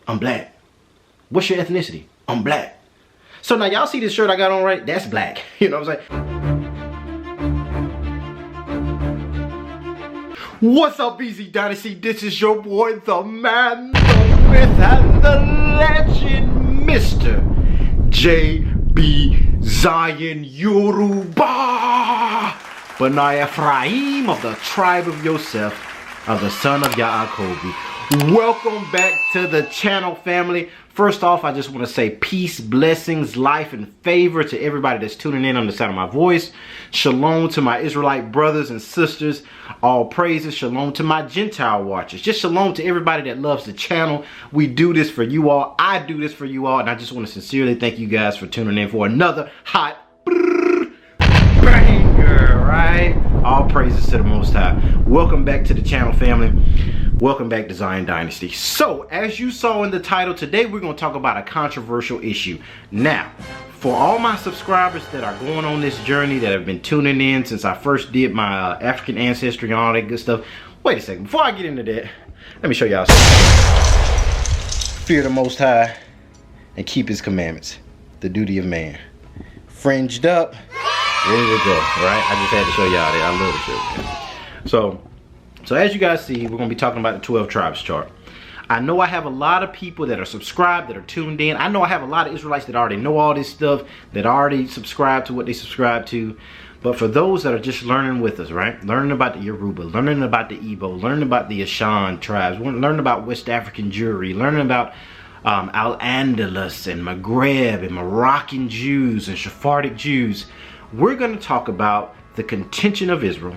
I'm black. What's your ethnicity? I'm black. So now y'all see this shirt I got on, right? That's black. You know what I'm saying? What's up, BZ Dynasty? This is your boy, the man, the myth, and the legend, Mr. J.B. Zion Yoruba Benai Ephraim of the tribe of Yosef, of the son of Yaakov. Welcome back to the channel, family. First off, I just want to say peace, blessings, life, and favor to everybody that's tuning in on the sound of my voice. Shalom to my Israelite brothers and sisters. All praises. Shalom to my Gentile watchers. Just shalom to everybody that loves the channel. We do this for you all. I do this for you all. And I just want to sincerely thank you guys for tuning in for another hot banger, right? All praises to the Most High. Welcome back to the channel, family. Welcome back to Zion Dynasty. So, as you saw in the title, today we're going to talk about a controversial issue. Now, for all my subscribers that are going on this journey, that have been tuning in since I first did my African ancestry and all that good stuff. Wait a second, before I get into that, let me show y'all something. Fear the Most High and keep His commandments. The duty of man. Fringed up. There we go, right? I just had to show y'all that. I love the show. So as you guys see, we're going to be talking about the 12 tribes chart. I know I have a lot of people that are subscribed, that are tuned in. I know I have a lot of Israelites that already know all this stuff, that already subscribe to what they subscribe to. But for those that are just learning with us, right? Learning about the Yoruba, learning about the Igbo, learning about the Ashan tribes, learning about West African Jewry, learning about Al-Andalus and Maghreb and Moroccan Jews and Sephardic Jews. We're going to talk about the contention of Israel.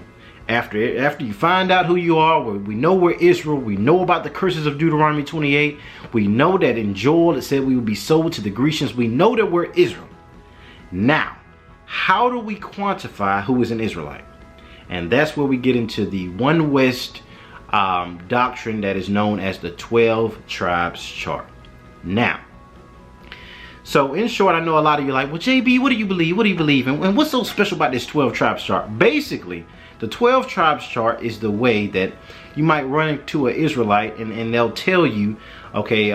After you find out who you are, we know we're Israel. We know about the curses of Deuteronomy 28. We know that in Joel it said we would be sold to the Grecians. We know that we're Israel. Now, how do we quantify who is an Israelite? And that's where we get into the One West doctrine that is known as the 12 tribes chart. Now, so in short, I know a lot of you are like, well, JB, what do you believe? What do you believe in? And what's so special about this 12 tribes chart? Basically, the 12 tribes chart is the way that you might run into an Israelite and they'll tell you, okay,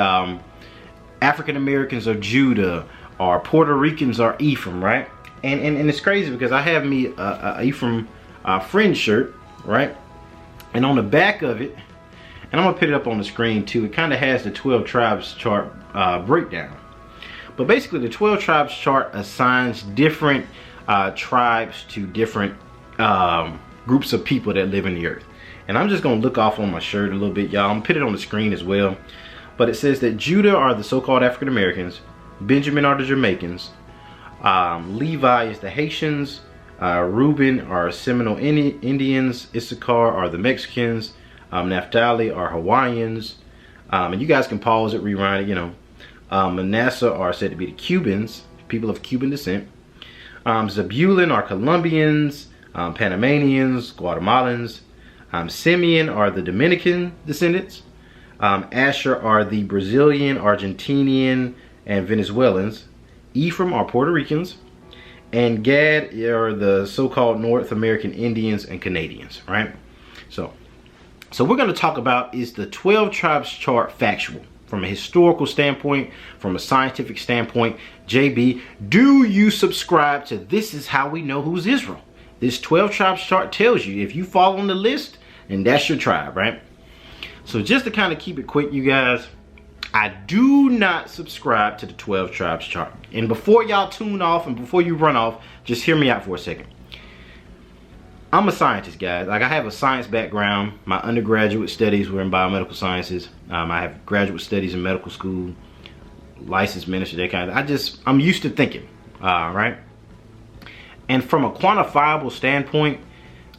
African Americans are Judah, or Puerto Ricans are Ephraim, right? And it's crazy because I have me a Ephraim fringe shirt, right? And on the back of it, and I'm gonna put it up on the screen too, it kind of has the 12 tribes chart breakdown. But basically the 12 tribes chart assigns different tribes to different groups of people that live in the earth. And I'm just gonna look off on my shirt a little bit, y'all. I'm gonna put it on the screen as well. But it says that Judah are the so-called African Americans, Benjamin are the Jamaicans, Levi is the Haitians, Reuben are Seminole Indians, Issachar are the Mexicans, Naphtali are Hawaiians, and you guys can pause it, rewind it, you know. Manasseh are said to be the Cubans, people of Cuban descent. Zebulun are Colombians, Panamanians, Guatemalans. Simeon are the Dominican descendants. Asher are the Brazilian, Argentinian, and Venezuelans. Ephraim are Puerto Ricans. And Gad are the so-called North American Indians and Canadians, right? So we're going to talk about, is the 12 tribes chart factual? From a historical standpoint, from a scientific standpoint, JB, do you subscribe to this is how we know who's Israel? This 12 tribes chart tells you if you fall on the list, and that's your tribe, right? So just to kind of keep it quick, you guys, I do not subscribe to the 12 tribes chart. And before y'all tune off and before you run off, just hear me out for a second. I'm a scientist, guys. Like, I have a science background. My undergraduate studies were in biomedical sciences. I have graduate studies in medical school, licensed minister, that kind of. I'm used to thinking, right? And from a quantifiable standpoint,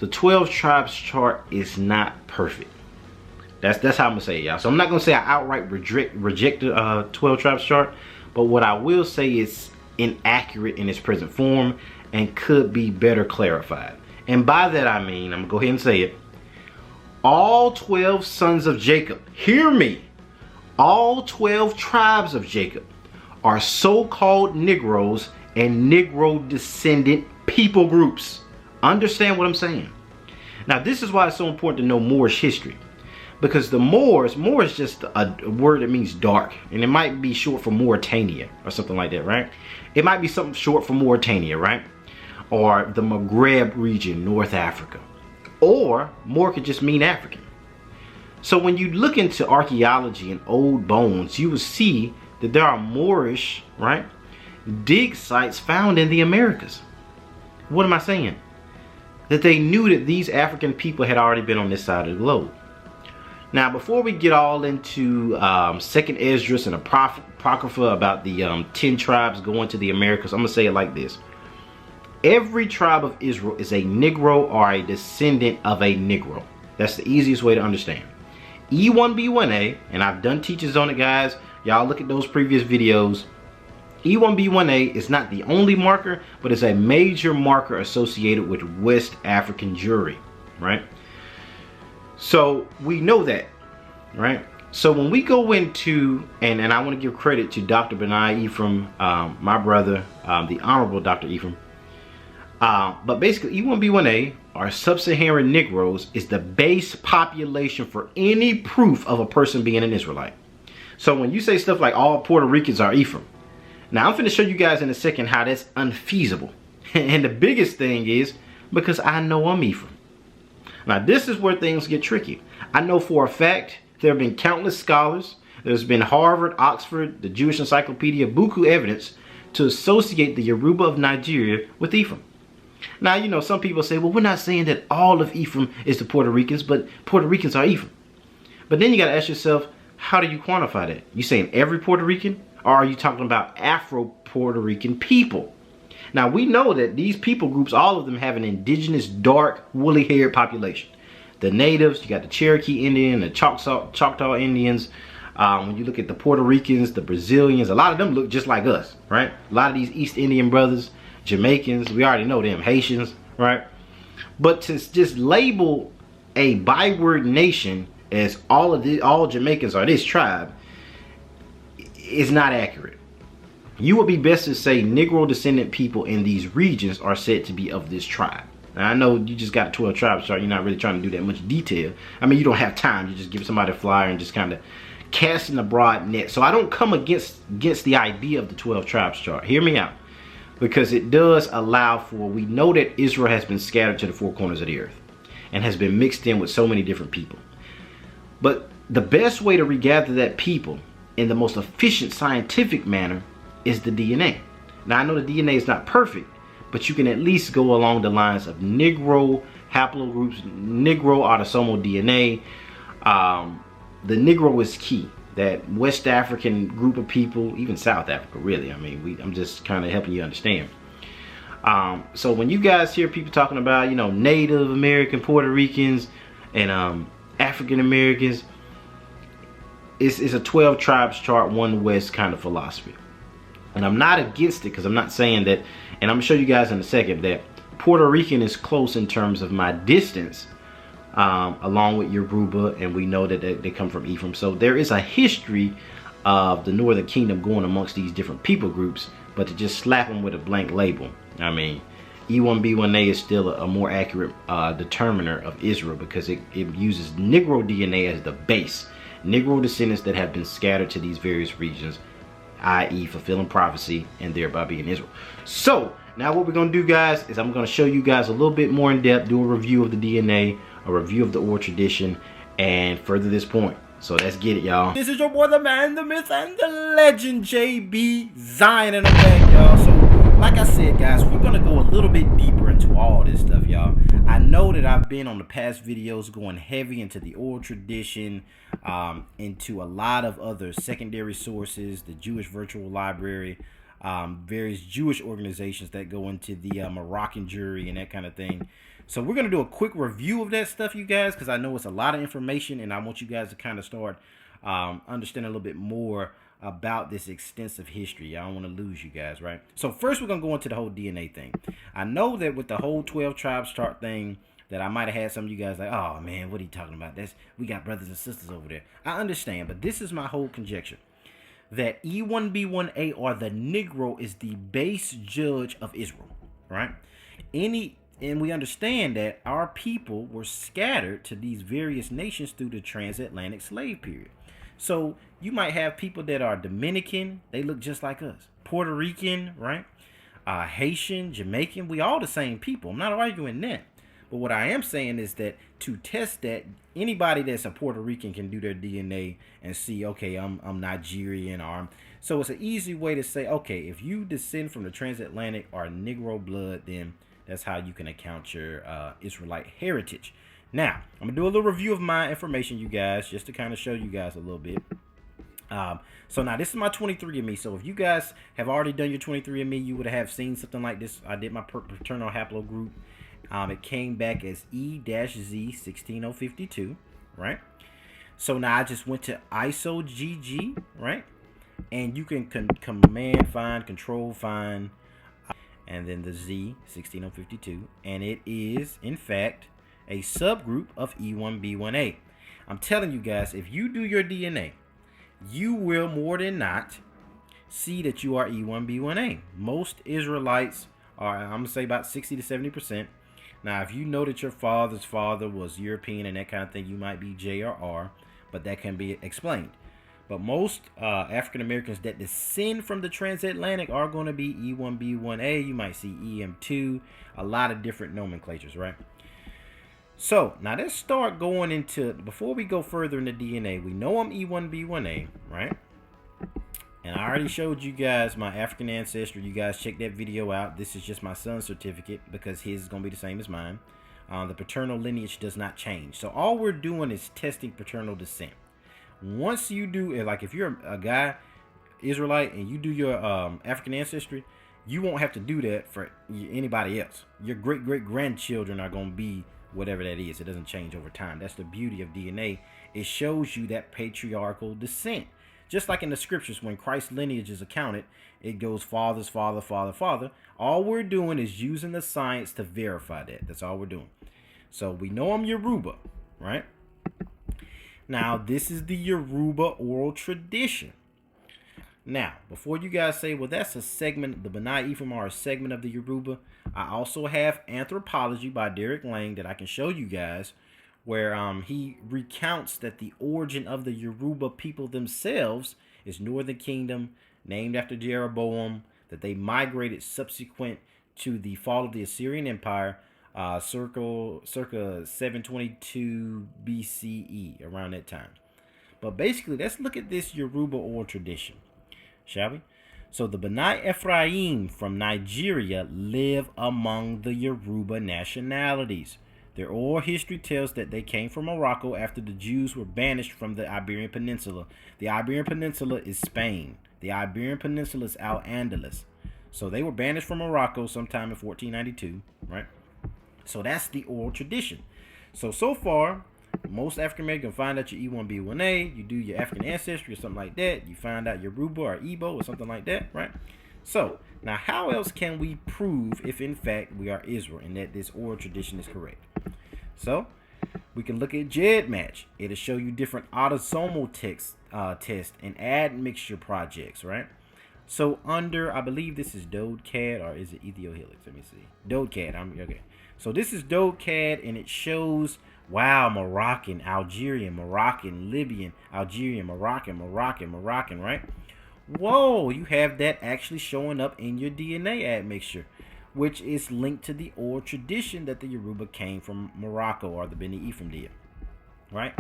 the 12 tribes chart is not perfect. That's how I'm gonna say it, y'all. So I'm not gonna say I outright reject the 12 tribes chart, but what I will say is inaccurate in its present form and could be better clarified. And by that I mean, I'm gonna go ahead and say it, all 12 sons of Jacob, hear me, all 12 tribes of Jacob are so-called Negroes and Negro descendant people groups. Understand what I'm saying? Now, this is why it's so important to know Moorish history. Because the Moors is just a word that means dark, and it might be short for Mauritania or something like that, right? It might be something short for Mauritania, right? Or the Maghreb region, North Africa. Or Moor could just mean African. So when you look into archaeology and old bones, you will see that there are Moorish, right, dig sites found in the Americas. What am I saying? That they knew that these African people had already been on this side of the globe. Now, before we get all into Second Esdras and Apocrypha about the 10 tribes going to the Americas, I'm going to say it like this. Every tribe of Israel is a Negro or a descendant of a Negro. That's the easiest way to understand. E1B1A, and I've done teachings on it, guys. Y'all look at those previous videos. E1B1A is not the only marker, but it's a major marker associated with West African Jewry, right? So we know that, right? So when we go into, and I want to give credit to Dr. Benai Ephraim, my brother, the Honorable Dr. Ephraim. But basically E1B1A, or Sub-Saharan Negroes, is the base population for any proof of a person being an Israelite. So when you say stuff like all Puerto Ricans are Ephraim, now I'm going to show you guys in a second how that's unfeasible. And the biggest thing is because I know I'm Ephraim. Now this is where things get tricky. I know for a fact there have been countless scholars. There's been Harvard, Oxford, the Jewish Encyclopedia, buku evidence to associate the Yoruba of Nigeria with Ephraim. Now, you know, some people say, well, we're not saying that all of Ephraim is the Puerto Ricans, but Puerto Ricans are Ephraim. But then you got to ask yourself, how do you quantify that? You saying every Puerto Rican, or are you talking about Afro-Puerto Rican people? Now, we know that these people groups, all of them have an indigenous, dark, woolly-haired population. The natives, you got the Cherokee Indian, the Choctaw Indians. When you look at the Puerto Ricans, the Brazilians, a lot of them look just like us, right? A lot of these East Indian brothers, Jamaicans, we already know them, Haitians, right? But to just label a byword nation as all Jamaicans are this tribe is not accurate. You would be best to say Negro descendant people in these regions are said to be of this tribe. Now I know you just got a 12 tribes chart, you're not really trying to do that much detail. I mean, you don't have time, you just give somebody a flyer and just kind of casting a broad net. So I don't come against the idea of the 12 tribes chart. Hear me out. Because it does allow for, we know that Israel has been scattered to the four corners of the earth and has been mixed in with so many different people. But the best way to regather that people in the most efficient scientific manner is the DNA. Now I know the DNA is not perfect, but you can at least go along the lines of Negro haplogroups, Negro autosomal DNA. The Negro is key. That West African group of people, even South Africa, really. I mean, I'm just kind of helping you understand. So when you guys hear people talking about, you know, Native American, Puerto Ricans, and African Americans, it's a 12 tribes chart, one West kind of philosophy. And I'm not against it, because I'm not saying that, and I'm going to show you guys in a second that Puerto Rican is close in terms of my distance, along with Yoruba, and we know that they come from Ephraim. So there is a history of the Northern Kingdom going amongst these different people groups, but to just slap them with a blank label, I mean, E1B1A is still a more accurate determiner of Israel, because it uses Negro DNA as the base. Negro descendants that have been scattered to these various regions, i.e. fulfilling prophecy and thereby being Israel. So now what we're going to do, guys, is I'm going to show you guys a little bit more in depth, do a review of the DNA, a review of the oral tradition, and further this point. So let's get it, y'all. This is your boy, the man, the myth, and the legend, JB Zion, and I'm back, y'all. So like I said, guys, we're going to go a little bit deeper into all this stuff, y'all. I know that I've been on the past videos going heavy into the oral tradition, into a lot of other secondary sources, the Jewish Virtual Library, various Jewish organizations that go into the Moroccan Jewry and that kind of thing. So we're going to do a quick review of that stuff, you guys, because I know it's a lot of information, and I want you guys to kind of start understanding a little bit more about this extensive history. I don't want to lose you guys, right? So first we're going to go into the whole DNA thing. I know that with the whole 12 tribes chart thing, that I might have had some of you guys like, oh man, what are you talking about? We got brothers and sisters over there. I understand, but this is my whole conjecture. That E1B1A, or the Negro, is the base judge of Israel, right? And we understand that our people were scattered to these various nations through the transatlantic slave period. So you might have people that are Dominican, they look just like us. Puerto Rican, right? Haitian, Jamaican, we all the same people. I'm not arguing that. But what I am saying is that to test that, anybody that's a Puerto Rican can do their DNA and see, okay, I'm Nigerian, or so it's an easy way to say, okay, if you descend from the transatlantic or Negro blood, then that's how you can account your Israelite heritage. Now, I'm gonna do a little review of my information, you guys, just to kind of show you guys a little bit. So now this is my 23andMe. So if you guys have already done your 23andMe, you would have seen something like this. I did my paternal haplogroup. It came back as E-Z16052, right? So now I just went to ISO-GG, right? And you can command find, control find, and then the Z16052. And it is, in fact, a subgroup of E1B1A. I'm telling you guys, if you do your DNA, you will more than not see that you are E1B1A. Most Israelites are, I'm going to say about 60 to 70%. Now, if you know that your father's father was European and that kind of thing, you might be J or R, but that can be explained. But most African Americans that descend from the transatlantic are going to be E1B1A. You might see EM2, a lot of different nomenclatures, right? So now let's start going into, before we go further into DNA, we know I'm E1B1A, right? And I already showed you guys my African ancestry. You guys check that video out. This is just my son's certificate because his is going to be the same as mine. The paternal lineage does not change. So all we're doing is testing paternal descent. Once you do, like if you're a guy, Israelite, and you do your African ancestry, you won't have to do that for anybody else. Your great-great-grandchildren are going to be whatever that is. It doesn't change over time. That's the beauty of DNA. It shows you that patriarchal descent. Just like in the scriptures, when Christ's lineage is accounted, it goes fathers, father, father, father. All we're doing is using the science to verify that. That's all we're doing. So we know I'm Yoruba, right? Now, this is the Yoruba oral tradition. Now, before you guys say, well, that's a segment, the B'nai Ephraim are a segment of the Yoruba, I also have Anthropology by Derek Lang that I can show you guys, where he recounts that the origin of the Yoruba people themselves is Northern Kingdom, named after Jeroboam, that they migrated subsequent to the fall of the Assyrian Empire, circa 722 BCE, around that time. But basically, let's look at this Yoruba oral tradition, shall we? So the B'nai Ephraim from Nigeria live among the Yoruba nationalities. Their oral history tells that they came from Morocco after the Jews were banished from the Iberian Peninsula. The Iberian Peninsula is Spain. The Iberian Peninsula is Al-Andalus. So they were banished from Morocco sometime in 1492, right? So that's the oral tradition. So far, most African Americans find out your E1B1A, you do your African ancestry or something like that, you find out Yoruba or Igbo or something like that, right? So, now how else can we prove if in fact we are Israel and that this oral tradition is correct? So, we can look at GEDmatch. It'll show you different autosomal tests and admixture projects, right? So under, I believe this is DodeCAD, or is it EthioHelix? Let me see. DodeCAD, okay. So this is DodeCAD, and it shows, wow, Moroccan, Algerian, Moroccan, Libyan, Algerian, Moroccan, right? Whoa, you have that actually showing up in your DNA admixture, which is linked to the oral tradition that the Yoruba came from Morocco, or the Beni Ephraim did, right?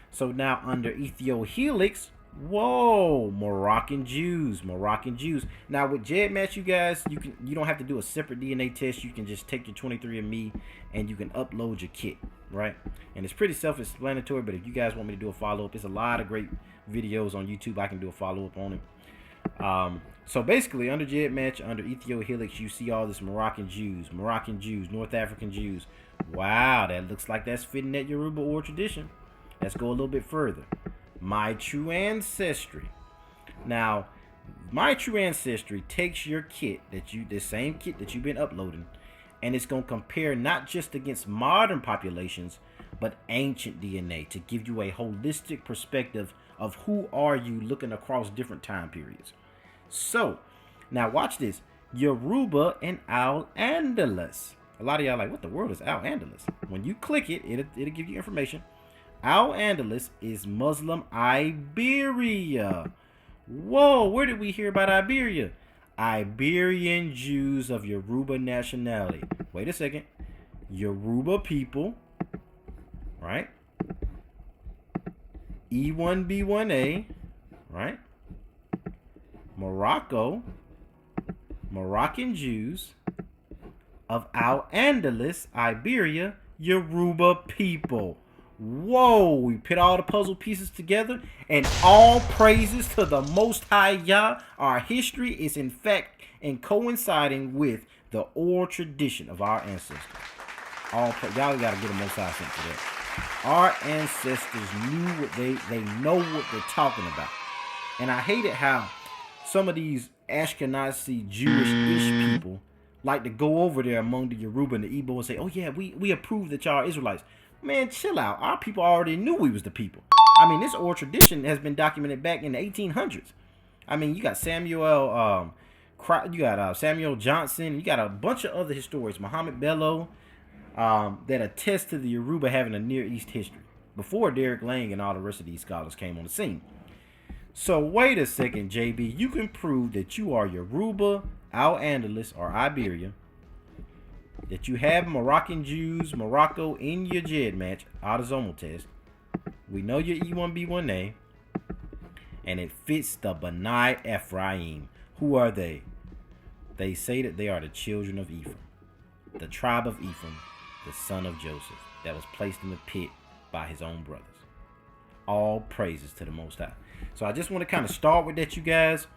So now under EthioHelix, whoa, Moroccan Jews. Now with GEDmatch, you guys, you don't have to do a separate DNA test. You can just take your 23andMe and you can upload your kit, right? And it's pretty self-explanatory, but if you guys want me to do a follow-up, there's a lot of great videos on YouTube. I can do a follow-up on it. So basically, under GEDmatch, under EthioHelix, you see all this Moroccan Jews, North African Jews. Wow, that looks like that's fitting that Yoruba oral tradition. Let's go a little bit further. My True Ancestry. Now, My True Ancestry takes your kit, the same kit that you've been uploading, and it's going to compare not just against modern populations, but ancient DNA to give you a holistic perspective of who are you looking across different time periods. So, now watch this. Yoruba and Al-Andalus. A lot of y'all like, what the world is Al-Andalus? When you click it, it'll give you information. Al-Andalus is Muslim Iberia. Whoa, where did we hear about Iberia? Iberian Jews of Yoruba nationality. Wait a second. Yoruba people, right? E1B1A, right? Moroccan Jews of Al-Andalus, Iberia, Yoruba people. Whoa, we put all the puzzle pieces together, and all praises to the Most High Yah. Our history is in fact coinciding with the oral tradition of our ancestors. Y'all gotta get a Most High sense for that. Our ancestors knew what they know what they're talking about. And I hate it how some of these Ashkenazi Jewish-ish people like to go over there among the Yoruba and the Igbo and say, oh yeah, we approve that y'all are Israelites. Man, chill out. Our people already knew we was the people. I mean, this oral tradition has been documented back in the 1800s. I mean, you got Samuel Johnson. You got a bunch of other historians, Muhammad Bello, that attest to the Yoruba having a Near East history before Derek Lang and all the rest of these scholars came on the scene. So wait a second, JB. You can prove that you are Yoruba, Al-Andalus, or Iberia, that you have Moroccan Jews, Morocco in your JED match, autosomal test. We know you're E1B1A, and it fits the B'nai Ephraim. Who are they? They say that they are the children of Ephraim, the tribe of Ephraim, the son of Joseph, that was placed in the pit by his own brothers. All praises to the Most High. So I just want to kind of start with that, you guys,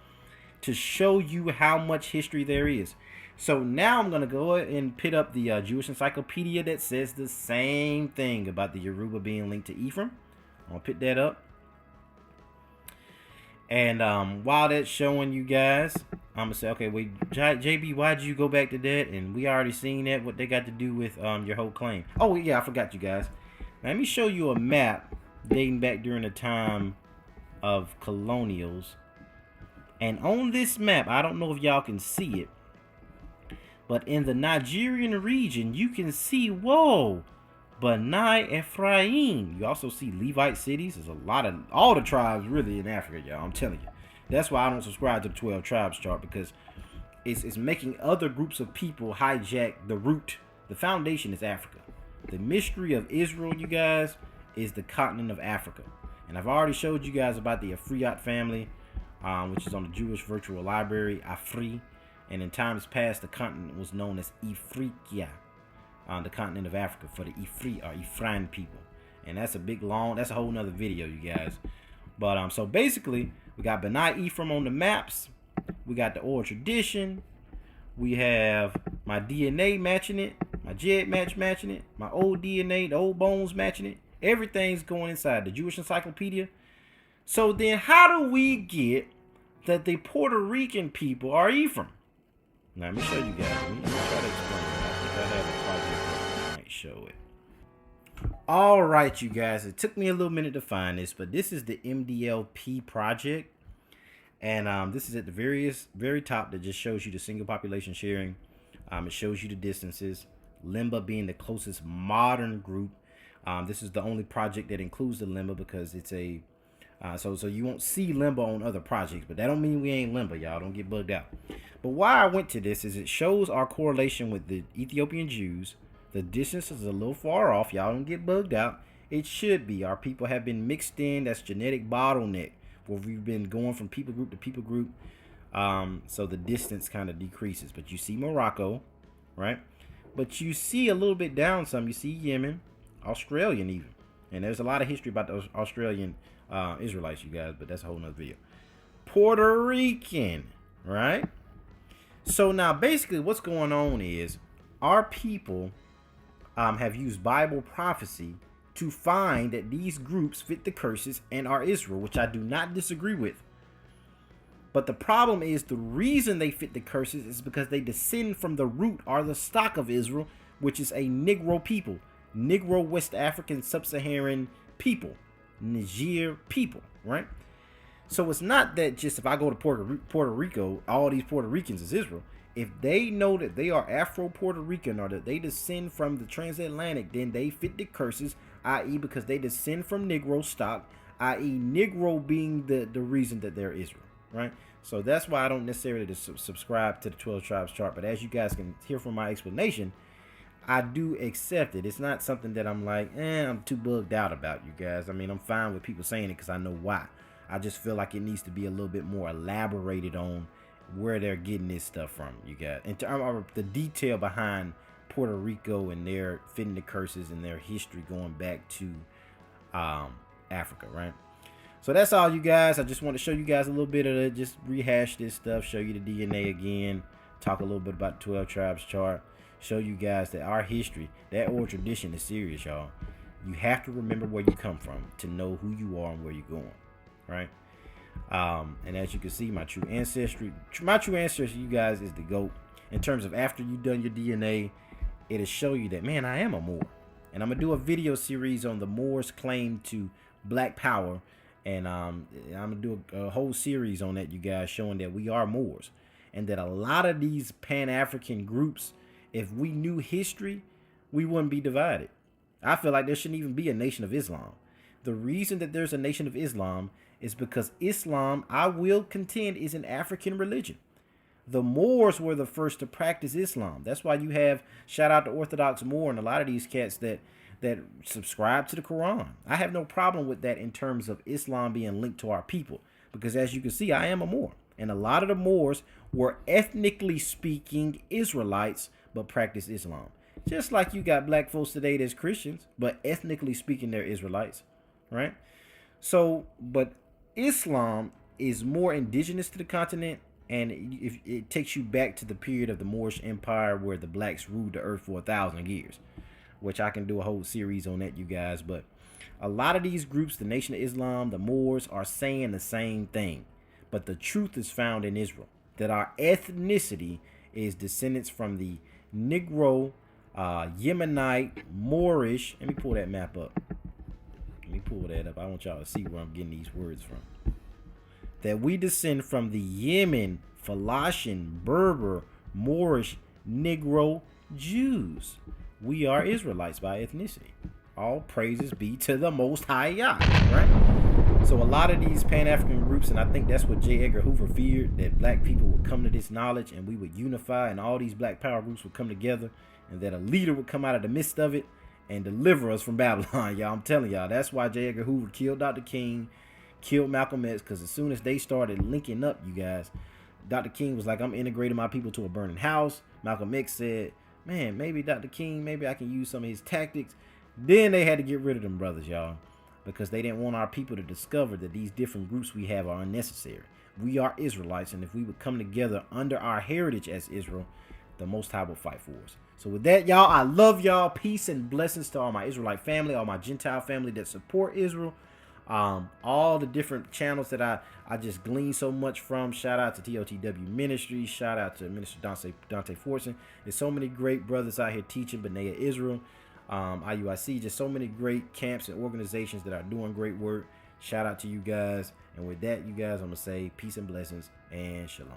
to show you how much history there is. So now I'm going to go and put up the Jewish encyclopedia that says the same thing about the Yoruba being linked to Ephraim. I'm going to put that up. And while that's showing you guys, I'm going to say, okay, wait, JB, why'd you go back to that? And we already seen that, what they got to do with your whole claim. Oh, yeah, I forgot you guys. Now, let me show you a map dating back during the time of colonials. And on this map, I don't know if y'all can see it, but in the Nigerian region, you can see, whoa, B'nai Ephraim. You also see Levite cities. There's a lot of, all the tribes really in Africa, y'all. I'm telling you. That's why I don't subscribe to the 12 tribes chart, because it's making other groups of people hijack the root. The foundation is Africa. The mystery of Israel, you guys, is the continent of Africa. And I've already showed you guys about the Afriyat family, which is on the Jewish Virtual Library, Afri. And in times past, the continent was known as Ifriqiya, the continent of Africa, for the Ifri or Ephraim people. And that's a big long, that's a whole nother video, you guys. But so basically, we got B'nai Ephraim on the maps. We got the oral tradition. We have my DNA matching it, my JED matching it, my old DNA, the old bones matching it. Everything's going inside the Jewish encyclopedia. So then how do we get that the Puerto Rican people are Ephraim? Now, let me show you guys. Let me try to explain it. I think I have a project that might show it. All right, you guys. It took me a little minute to find this, but this is the MDLP project. And this is at the very top that just shows you the single population sharing. It shows you the distances. Limba being the closest modern group. This is the only project that includes the Limba because it's a so you won't see Limba on other projects, but that don't mean we ain't Limba, y'all. Don't get bugged out. But why I went to this is it shows our correlation with the Ethiopian Jews. The distance is a little far off. Y'all don't get bugged out. It should be. Our people have been mixed in. That's genetic bottleneck, where we've been going from people group to people group. So the distance kind of decreases. But you see Morocco, right? But you see a little bit down some. You see Yemen, Australian even. And there's a lot of history about those Australian Israelites, you guys, but that's a whole nother video. Puerto Rican, right? So now basically what's going on is our people have used Bible prophecy to find that these groups fit the curses and are Israel, which I do not disagree with. But the problem is the reason they fit the curses is because they descend from the root or the stock of Israel, which is a Negro people, Negro West African Sub-Saharan people, Niger people, right? So it's not that just if I go to Puerto Rico, all these Puerto Ricans is Israel. If they know that they are Afro-Puerto Rican or that they descend from the transatlantic, then they fit the curses, i.e. because they descend from Negro stock, i.e. Negro being the reason that they're Israel, right? So that's why I don't necessarily subscribe to the 12 tribes chart. But as you guys can hear from my explanation, I do accept it. It's not something that I'm like, I'm too bugged out about, you guys. I mean, I'm fine with people saying it because I know why. I just feel like it needs to be a little bit more elaborated on where they're getting this stuff from, you guys. In terms of the detail behind Puerto Rico and their fitting the curses and their history going back to Africa, right? So that's all, you guys. I just want to show you guys a little bit of it, just rehash this stuff, show you the DNA again, talk a little bit about the 12 tribes chart, show you guys that our history, that oral tradition is serious, y'all. You have to remember where you come from to know who you are and where you're going, right? And as you can see, my true ancestry, you guys, is the GOAT. In terms of after you've done your DNA, it'll show you that, man, I am a Moor. And I'm gonna do a video series on the Moors' claim to black power, and I'm gonna do a whole series on that, you guys, showing that we are Moors, and that a lot of these Pan-African groups, if we knew history, we wouldn't be divided. I feel like there shouldn't even be a Nation of Islam. The reason that there's a Nation of Islam is because Islam, I will contend, is an African religion. The Moors were the first to practice Islam. That's why you have, shout out to Orthodox Moor and a lot of these cats that subscribe to the Quran. I have no problem with that in terms of Islam being linked to our people, because as you can see, I am a Moor. And a lot of the Moors were ethnically speaking Israelites, but practice Islam. Just like you got black folks today that's Christians, but ethnically speaking, they're Israelites, right? So, but Islam is more indigenous to the continent, and it takes you back to the period of the Moorish Empire where the blacks ruled the earth for 1,000 years, which I can do a whole series on that, you guys. But a lot of these groups, the Nation of Islam, the Moors, are saying the same thing, but the truth is found in Israel, that our ethnicity is descendants from the Negro, Yemenite, Moorish. Let me pull that map up. Let me pull that up. I want y'all to see where I'm getting these words from. That we descend from the Yemen, Falashian, Berber, Moorish, Negro, Jews. We are Israelites by ethnicity. All praises be to the Most High Yah, right? So a lot of these Pan-African groups, and I think that's what J. Edgar Hoover feared, that black people would come to this knowledge and we would unify, and all these black power groups would come together, and that a leader would come out of the midst of it and deliver us from Babylon, y'all. I'm telling y'all, that's why J. Edgar Hoover killed Dr. King, killed Malcolm X, because as soon as they started linking up, you guys, Dr. King was like, I'm integrating my people to a burning house. Malcolm X said, man, maybe Dr. King, maybe I can use some of his tactics. Then they had to get rid of them brothers, y'all, because they didn't want our people to discover that these different groups we have are unnecessary. We are Israelites, and if we would come together under our heritage as Israel, the Most High will fight for us. So with that, y'all, I love y'all. Peace and blessings to all my Israelite family, all my Gentile family that support Israel. All the different channels that I just glean so much from. Shout out to TOTW Ministries. Shout out to Minister Dante Fortson. There's so many great brothers out here teaching B'nai Israel. IUIC, just so many great camps and organizations that are doing great work. Shout out to you guys. And with that, you guys, I'm going to say peace and blessings and shalom.